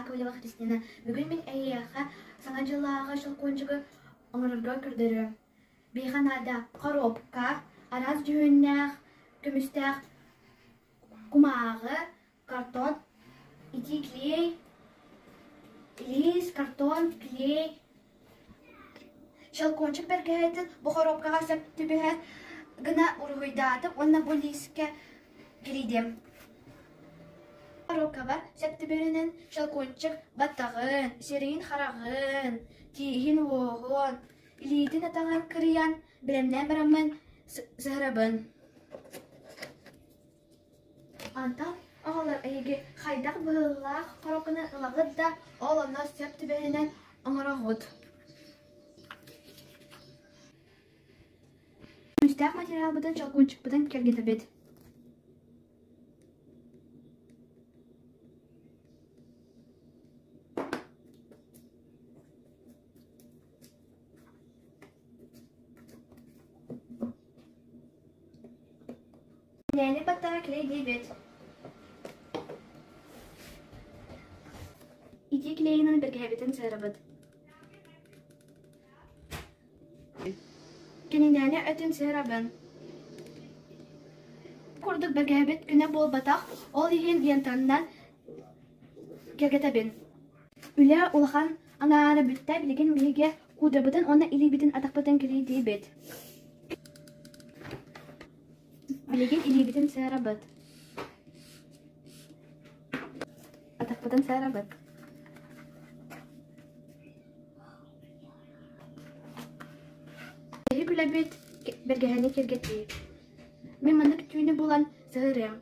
Яковлева Христина. Бүгін мен әйеға саңа жылаға шылқончығы оңырырға күрдірі. Бейханада коробка, араз жүгіннәқ, көмістәқ, кумағы, картон, ити клей, лист, картон, клей. Шылқончық бәргәйтін бұл коробкаға сәп түбіғәт гына ұрғыйдатып, онна бұл листке келейдем. Коробкаға сәп түбірінің шылқончық баттағын, серейін харағын, тейін оғын, илейтін атаған кіриян, білімнен бірамын зығырабын. Антан оғалар әйге қайдақ бұғылақ коробканы ылағыд да олына сәп түбірінің оңырағыд. Müstəq material budan şalqonçıq budan kəlgətə bed. Nəyini battara kley deyibet. İki kleyinin bir gəbətin sərəbid. Kenindəni ötün sərəbin. Kurduk bir gəbət günə bol bataq, ol yiyin yantandan kəlgətəbin. Ülə ulğan anara büttə bilgin bilgə kudrabıdan ona ili bitin ataqbıdan kəley deyibet. Bilgin ili bitin sərəbid. Ataqbıdan sərəbid. Күләбет бергәһенә кергәтли. Мен моны көтүне булган сыгырым.